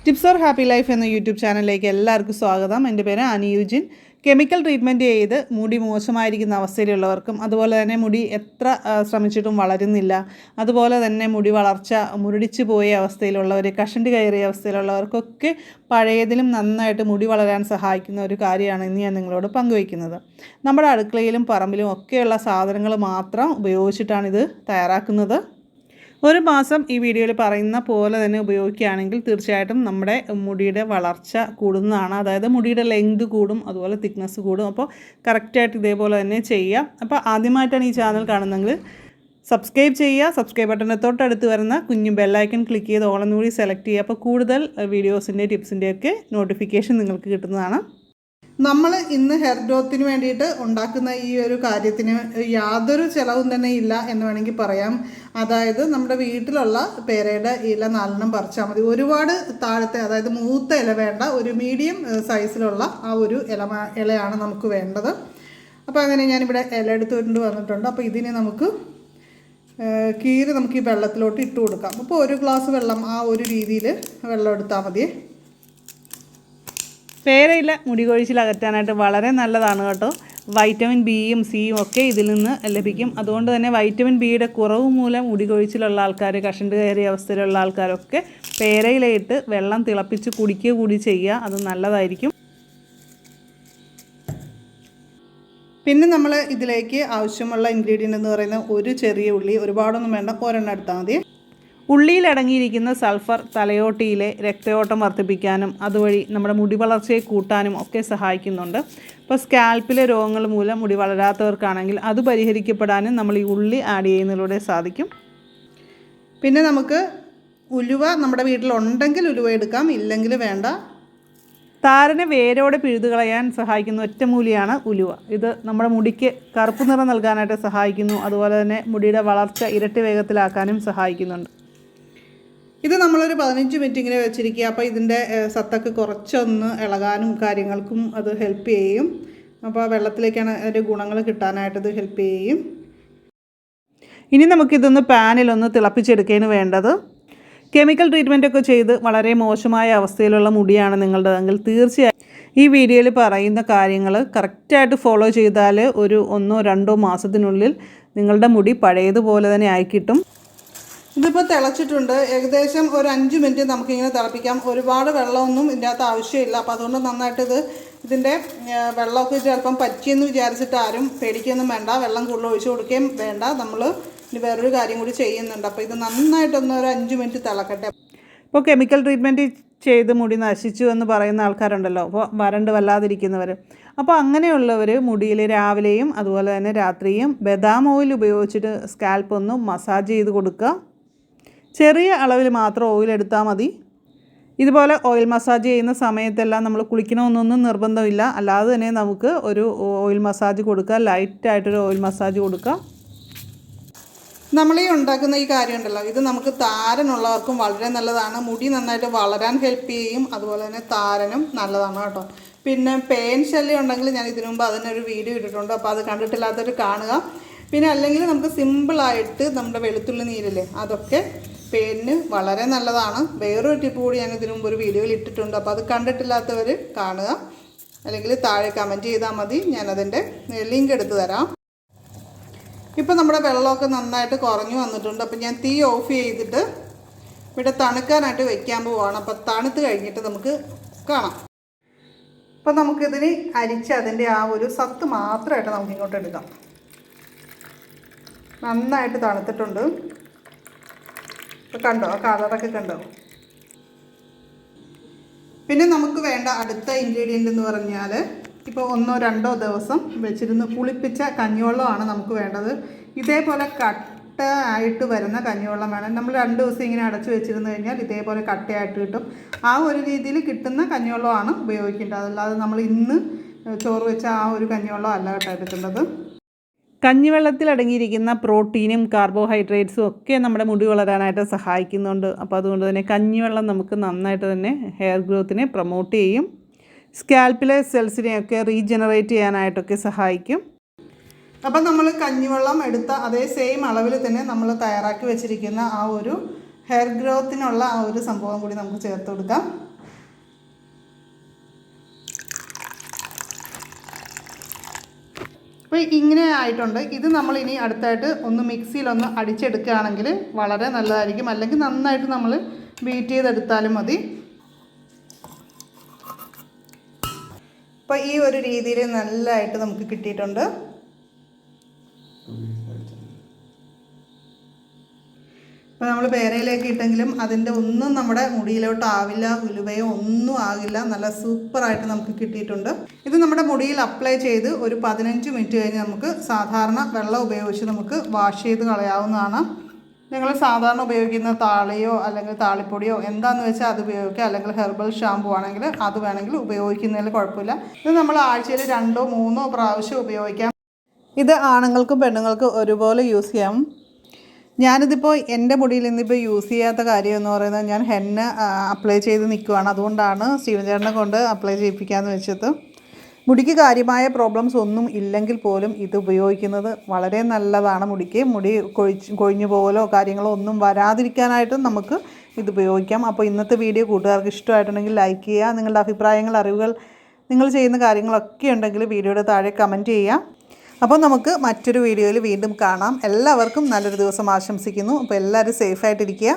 Tips or happy life എന്ന YouTube ചാനലിലേക്ക് എല്ലാവർക്കും സ്വാഗതം. എൻ്റെ പേര് അനിയുജിൻ. കെമിക്കൽ ട്രീറ്റ്മെൻറ്റ് ചെയ്ത് മുടി മോശമായിരിക്കുന്ന അവസ്ഥയിലുള്ളവർക്കും അതുപോലെ തന്നെ മുടി എത്ര ശ്രമിച്ചിട്ടും വളരുന്നില്ല, അതുപോലെ തന്നെ മുടി വളർച്ച മുരടിച്ചു പോയ അവസ്ഥയിലുള്ളവർ, കഷണ്ടി കയറിയ അവസ്ഥയിലുള്ളവർക്കൊക്കെ പഴയതിലും നന്നായിട്ട് മുടി വളരാൻ സഹായിക്കുന്ന ഒരു കാര്യമാണ് ഇന്ന് ഞാൻ നിങ്ങളോട് പങ്കുവയ്ക്കുന്നത്. നമ്മുടെ അടുക്കളയിലും പറമ്പിലും ഒക്കെയുള്ള സാധനങ്ങൾ മാത്രം ഉപയോഗിച്ചിട്ടാണിത് തയ്യാറാക്കുന്നത്. ഒരു മാസം ഈ വീഡിയോയിൽ പറയുന്ന പോലെ തന്നെ ഉപയോഗിക്കുകയാണെങ്കിൽ തീർച്ചയായിട്ടും നമ്മുടെ മുടിയുടെ വളർച്ച കൂടുന്നതാണ്. അതായത് മുടിയുടെ ലെങ്ത് കൂടും, അതുപോലെ തിക്നെസ് കൂടും. അപ്പോൾ കറക്റ്റായിട്ട് ഇതേപോലെ തന്നെ ചെയ്യാം. അപ്പോൾ ആദ്യമായിട്ടാണ് ഈ ചാനൽ കാണുന്നതെങ്കിൽ സബ്സ്ക്രൈബ് ചെയ്യുക. സബ്സ്ക്രൈബ് ബട്ടണിന് തൊട്ടടുത്ത് വരുന്ന കുഞ്ഞു ബെല്ലൈക്കൺ ക്ലിക്ക് ചെയ്ത് ഓളെന്ന് കൂടി സെലക്ട് ചെയ്യുക. അപ്പോൾ കൂടുതൽ വീഡിയോസിൻ്റെ ടിപ്സിൻ്റെയൊക്കെ നോട്ടിഫിക്കേഷൻ നിങ്ങൾക്ക് കിട്ടുന്നതാണ്. നമ്മൾ ഇന്ന് ഹെയർ ഗ്രോത്തിന് വേണ്ടിയിട്ട് ഉണ്ടാക്കുന്ന ഈ ഒരു കാര്യത്തിന് യാതൊരു ചിലവും തന്നെ ഇല്ല എന്ന് വേണമെങ്കിൽ പറയാം. അതായത് നമ്മുടെ വീട്ടിലുള്ള പേരയുടെ ഇല 4 പറിച്ചാൽ മതി. ഒരുപാട് താഴത്തെ, അതായത് മൂത്ത ഇല വേണ്ട, ഒരു മീഡിയം സൈസിലുള്ള ആ ഒരു ഇലയാണ് നമുക്ക് വേണ്ടത്. അപ്പോൾ അങ്ങനെ ഞാനിവിടെ ഇല എടുത്തുകൊണ്ട് വന്നിട്ടുണ്ട്. അപ്പോൾ ഇതിനെ നമുക്ക് കീറി നമുക്ക് ഈ വെള്ളത്തിലോട്ട് ഇട്ട് കൊടുക്കാം. അപ്പോൾ 1 ഗ്ലാസ് വെള്ളം, ആ ഒരു രീതിയിൽ വെള്ളം എടുത്താൽ മതി. പേരയില മുടി കൊഴിച്ചിൽ അകറ്റാനായിട്ട് വളരെ നല്ലതാണ് കേട്ടോ. വൈറ്റമിൻ ബിയും സിയും ഒക്കെ ഇതിൽ നിന്ന് ലഭിക്കും. അതുകൊണ്ട് തന്നെ വൈറ്റമിൻ ബിയുടെ കുറവ് മൂലം മുടി കൊഴിച്ചിലുള്ള ആൾക്കാർ, കഷണ്ടി കയറിയ അവസ്ഥയിലുള്ള ആൾക്കാരൊക്കെ പേരയിലയിട്ട് വെള്ളം തിളപ്പിച്ച് കുടിക്കുക കൂടി ചെയ്യുക. അത് നല്ലതായിരിക്കും. പിന്നെ നമ്മൾ ഇതിലേക്ക് ആവശ്യമുള്ള ഇൻഗ്രീഡിയൻ്റ് എന്ന് പറയുന്നത് ഒരു ചെറിയ ഉള്ളി, ഒരുപാടൊന്നും വേണ്ട, 1 എടുത്താൽ മതി. ഉള്ളിയിൽ അടങ്ങിയിരിക്കുന്ന സൾഫർ തലയോട്ടിയിലെ രക്തയോട്ടം വർദ്ധിപ്പിക്കാനും അതുവഴി നമ്മുടെ മുടി വളർച്ചയെ കൂട്ടാനും ഒക്കെ സഹായിക്കുന്നുണ്ട്. ഇപ്പോൾ സ്കാൽപ്പിലെ രോഗങ്ങൾ മൂലം മുടി വളരാത്തവർക്കാണെങ്കിൽ അത് പരിഹരിക്കപ്പെടാനും നമ്മൾ ഈ ഉള്ളി ആഡ് ചെയ്യുന്നതിലൂടെ സാധിക്കും. പിന്നെ നമുക്ക് ഉലുവ നമ്മുടെ വീട്ടിലുണ്ടെങ്കിൽ ഉലുവ എടുക്കാം, ഇല്ലെങ്കിൽ വേണ്ട. താരനെ വേരോടെ പിഴുതു കളയാൻ സഹായിക്കുന്ന ഒറ്റമൂലിയാണ് ഉലുവ. ഇത് നമ്മുടെ മുടിക്ക് കറുപ്പ് നിറം നൽകാനായിട്ട് സഹായിക്കുന്നു. അതുപോലെ തന്നെ മുടിയുടെ വളർച്ച ഇരട്ടി വേഗത്തിലാക്കാനും സഹായിക്കുന്നുണ്ട്. ഇത് നമ്മളൊരു 15 മിനിറ്റ് ഇങ്ങനെ വെച്ചിരിക്കുക. അപ്പോൾ ഇതിൻ്റെ സത്തൊക്കെ കുറച്ചൊന്ന് ഇളകാനും കാര്യങ്ങൾക്കും അത് ഹെൽപ്പ് ചെയ്യും. അപ്പോൾ വെള്ളത്തിലേക്കാണ് അതിൻ്റെ ഗുണങ്ങൾ കിട്ടാനായിട്ടത് ഹെൽപ്പ് ചെയ്യും. ഇനി നമുക്കിതൊന്ന് പാനിലൊന്ന് തിളപ്പിച്ചെടുക്കുകയാണ് വേണ്ടത്. കെമിക്കൽ ട്രീറ്റ്മെൻറ്റൊക്കെ ചെയ്ത് വളരെ മോശമായ അവസ്ഥയിലുള്ള മുടിയാണ് നിങ്ങളുടേതെങ്കിൽ തീർച്ചയായും ഈ വീഡിയോയിൽ പറയുന്ന കാര്യങ്ങൾ കറക്റ്റായിട്ട് ഫോളോ ചെയ്താൽ ഒരു 1-2 മാസത്തിനുള്ളിൽ നിങ്ങളുടെ മുടി പഴയതുപോലെ തന്നെ ആയിക്കിട്ടും. ഇതിപ്പോൾ തിളച്ചിട്ടുണ്ട്. ഏകദേശം ഒരു 5 മിനിറ്റ് നമുക്കിങ്ങനെ തിളപ്പിക്കാം. ഒരുപാട് വെള്ളമൊന്നും ഇതിൻ്റെ അകത്ത് ആവശ്യമില്ല. അപ്പോൾ അതുകൊണ്ട് നന്നായിട്ട് ഇതിൻ്റെ വെള്ളമൊക്കെ ചിലപ്പം പറ്റിയെന്ന് വിചാരിച്ചിട്ട് ആരും പേടിക്കൊന്നും വേണ്ട. വെള്ളം കൂടുതൽ ഒഴിച്ചു കൊടുക്കുകയും വേണ്ട. നമ്മൾ ഇനി വേറൊരു കാര്യം കൂടി ചെയ്യുന്നുണ്ട്. അപ്പോൾ ഇത് നന്നായിട്ടൊന്ന് ഒരു 5 മിനിറ്റ് തിളക്കട്ടെ. ഇപ്പോൾ കെമിക്കൽ ട്രീറ്റ്മെൻറ്റ് ചെയ്ത് മുടി നശിച്ചു എന്ന് പറയുന്ന ആൾക്കാരുണ്ടല്ലോ, അപ്പോൾ വരണ്ട് വല്ലാതിരിക്കുന്നവർ. അപ്പോൾ അങ്ങനെയുള്ളവർ മുടിയിൽ രാവിലെയും അതുപോലെ തന്നെ രാത്രിയും ബദാം ഓയിൽ ഉപയോഗിച്ചിട്ട് സ്കാൽപ്പ് ഒന്ന് മസാജ് ചെയ്ത് കൊടുക്കുക. ചെറിയ അളവിൽ മാത്രം ഓയിൽ എടുത്താൽ മതി. ഇതുപോലെ ഓയിൽ മസാജ് ചെയ്യുന്ന സമയത്തെല്ലാം നമ്മൾ കുളിക്കണമെന്നൊന്നും നിർബന്ധമില്ല. അല്ലാതെ തന്നെ നമുക്ക് ഒരു ഓയിൽ മസാജ് കൊടുക്കുക, ലൈറ്റായിട്ടൊരു ഓയിൽ മസാജ് കൊടുക്കുക. നമ്മൾ ഈ ഉണ്ടാക്കുന്ന ഈ കാര്യം ഉണ്ടല്ലോ, ഇത് നമുക്ക് താരനുള്ളവർക്കും വളരെ നല്ലതാണ്. മുടി നന്നായിട്ട് വളരാൻ ഹെൽപ്പ് ചെയ്യും. അതുപോലെ തന്നെ താരനും നല്ലതാണ് കേട്ടോ. പിന്നെ പേൻ ശല്യം ഉണ്ടെങ്കിൽ ഞാൻ ഇതിനു മുമ്പ് അതിനൊരു വീഡിയോ ഇട്ടിട്ടുണ്ട്. അപ്പോൾ അത് കണ്ടിട്ടില്ലാത്തവർ കാണുക. പിന്നെ അല്ലെങ്കിൽ നമുക്ക് സിമ്പിളായിട്ട് നമ്മുടെ വെളുത്തുള്ളി നീരില്ലേ, അതൊക്കെ പേനിന് വളരെ നല്ലതാണ്. വേറൊരു ടിപ്പ് കൂടി ഞാൻ ഇതിനു മുമ്പ് ഒരു വീഡിയോയിൽ ഇട്ടിട്ടുണ്ട്. അപ്പോൾ അത് കണ്ടിട്ടില്ലാത്തവർ കാണുക, അല്ലെങ്കിൽ താഴെ കമൻറ്റ് ചെയ്താൽ മതി. ഞാനതിൻ്റെ ലിങ്ക് എടുത്ത് തരാം. ഇപ്പോൾ നമ്മുടെ വെള്ളമൊക്കെ നന്നായിട്ട് കുറഞ്ഞു വന്നിട്ടുണ്ട്. അപ്പോൾ ഞാൻ തീ ഓഫ് ചെയ്തിട്ട് ഇവിടെ തണുക്കാനായിട്ട് വെക്കാൻ പോവുകയാണ്. അപ്പോൾ തണുത്ത് കഴിഞ്ഞിട്ട് നമുക്ക് കാണാം. അപ്പോൾ നമുക്കിതിന് അരിച്ച് അതിൻ്റെ ആ ഒരു സത്ത് മാത്രമായിട്ട് നമുക്കിങ്ങോട്ട് എടുക്കാം. നന്നായിട്ട് തണുത്തിട്ടുണ്ട്. കണ്ടോ, ആ കളറൊക്കെ കണ്ടോ. പിന്നെ നമുക്ക് വേണ്ട അടുത്ത ഇൻഗ്രീഡിയൻ്റ് എന്ന് പറഞ്ഞാൽ ഇപ്പോൾ 1-2 ദിവസം വെച്ചിരുന്ന് പുളിപ്പിച്ച കഞ്ഞിവെള്ളമാണ് നമുക്ക് വേണ്ടത്. ഇതേപോലെ കട്ടയായിട്ട് വരുന്ന കഞ്ഞിവെള്ളം വേണം. നമ്മൾ 2 ദിവസം ഇങ്ങനെ അടച്ചു വെച്ചിരുന്ന് കഴിഞ്ഞാൽ ഇതേപോലെ കട്ടയായിട്ട് കിട്ടും. ആ ഒരു രീതിയിൽ കിട്ടുന്ന കഞ്ഞിവെള്ളമാണ് ഉപയോഗിക്കേണ്ടത്. അല്ലാതെ നമ്മൾ ഇന്ന് ചോറ് വെച്ച ആ ഒരു കഞ്ഞിവെള്ളം അല്ല കേട്ടോ എടുക്കേണ്ടത്. കഞ്ഞിവെള്ളത്തിൽ അടങ്ങിയിരിക്കുന്ന പ്രോട്ടീനും കാർബോഹൈഡ്രേറ്റ്സും ഒക്കെ നമ്മുടെ മുടി വളരാനായിട്ട് സഹായിക്കുന്നുണ്ട്. അപ്പോൾ അതുകൊണ്ട് തന്നെ കഞ്ഞിവെള്ളം നമുക്ക് നന്നായിട്ട് തന്നെ ഹെയർ ഗ്രോത്തിനെ പ്രൊമോട്ട് ചെയ്യും. സ്കാൽപ്പിലെ സെൽസിനെയൊക്കെ റീജനറേറ്റ് ചെയ്യാനായിട്ടൊക്കെ സഹായിക്കും. അപ്പോൾ നമ്മൾ കഞ്ഞിവെള്ളം എടുത്ത അതേ സെയിം അളവിൽ തന്നെ നമ്മൾ തയ്യാറാക്കി വെച്ചിരിക്കുന്ന ആ ഒരു ഹെയർ ഗ്രോത്തിനുള്ള ആ ഒരു സംഭവം കൂടി നമുക്ക് ചേർത്ത് കൊടുക്കാം. അപ്പോൾ ഇങ്ങനെ ആയിട്ടുണ്ട്. ഇത് നമ്മൾ ഇനി അടുത്തായിട്ട് ഒന്ന് മിക്സിയിലൊന്ന് അടിച്ചെടുക്കുകയാണെങ്കിൽ വളരെ നല്ലതായിരിക്കും. അല്ലെങ്കിൽ നന്നായിട്ട് നമ്മൾ ബീറ്റ് ചെയ്തെടുത്താലും മതി. അപ്പോൾ ഈ ഒരു രീതിയിൽ നല്ലതായിട്ട് നമുക്ക് കിട്ടിയിട്ടുണ്ട്. അപ്പോൾ നമ്മൾ പേരയിലേക്ക് ഇട്ടെങ്കിലും അതിൻ്റെ ഒന്നും നമ്മുടെ മുടിയിലോട്ട് ആവില്ല, ഉലുവയോ ഒന്നും ആകില്ല. നല്ല സൂപ്പറായിട്ട് നമുക്ക് കിട്ടിയിട്ടുണ്ട്. ഇത് നമ്മുടെ മുടിയിൽ അപ്ലൈ ചെയ്ത് ഒരു 15 മിനിറ്റ് കഴിഞ്ഞ് നമുക്ക് സാധാരണ വെള്ളം ഉപയോഗിച്ച് നമുക്ക് വാഷ് ചെയ്ത് കളയാവുന്നതാണ്. നിങ്ങൾ സാധാരണ ഉപയോഗിക്കുന്ന താളിയോ അല്ലെങ്കിൽ താളിപ്പൊടിയോ എന്താണെന്ന് വെച്ചാൽ അത് ഉപയോഗിക്കുക. അല്ലെങ്കിൽ ഹെർബൽ ഷാമ്പു ആണെങ്കിൽ അത് വേണമെങ്കിൽ ഉപയോഗിക്കുന്നതിൽ കുഴപ്പമില്ല. ഇത് നമ്മൾ ആഴ്ചയിൽ 2 or 3 പ്രാവശ്യം ഉപയോഗിക്കാം. ഇത് ആണുങ്ങൾക്കും പെണ്ണുങ്ങൾക്കും ഒരുപോലെ യൂസ് ചെയ്യാം. ഞാനിതിപ്പോൾ എൻ്റെ മുടിയിൽ ഇന്നിപ്പോൾ യൂസ് ചെയ്യാത്ത കാര്യം എന്ന് പറയുന്നത് ഞാൻ ഹെന്ന അപ്ലൈ ചെയ്ത് നിൽക്കുകയാണ്. അതുകൊണ്ടാണ് സ്റ്റീവൻ ചേട്ടനെ കൊണ്ട് അപ്ലൈ ചെയ്യിപ്പിക്കാമെന്ന് വെച്ചത്. മുടിക്ക് കാര്യമായ പ്രോബ്ലംസ് ഒന്നും ഇല്ലെങ്കിൽ പോലും ഇത് ഉപയോഗിക്കുന്നത് വളരെ നല്ലതാണ്. മുടി കൊഴിഞ്ഞു പോകലോ കാര്യങ്ങളോ ഒന്നും വരാതിരിക്കാനായിട്ടും നമുക്ക് ഇത് ഉപയോഗിക്കാം. അപ്പോൾ ഇന്നത്തെ വീഡിയോ കൂട്ടുകാർക്ക് ഇഷ്ടമായിട്ടുണ്ടെങ്കിൽ ലൈക്ക് ചെയ്യുക. നിങ്ങളുടെ അഭിപ്രായങ്ങൾ, അറിവുകൾ, നിങ്ങൾ ചെയ്യുന്ന കാര്യങ്ങളൊക്കെ ഉണ്ടെങ്കിൽ വീഡിയോയുടെ താഴെ കമൻറ്റ് ചെയ്യുക. അപ്പോൾ നമുക്ക് മറ്റൊരു വീഡിയോയിൽ വീണ്ടും കാണാം. എല്ലാവർക്കും നല്ലൊരു ദിവസം ആശംസിക്കുന്നു. അപ്പോൾ എല്ലാവരും സേഫായിട്ടിരിക്കുക.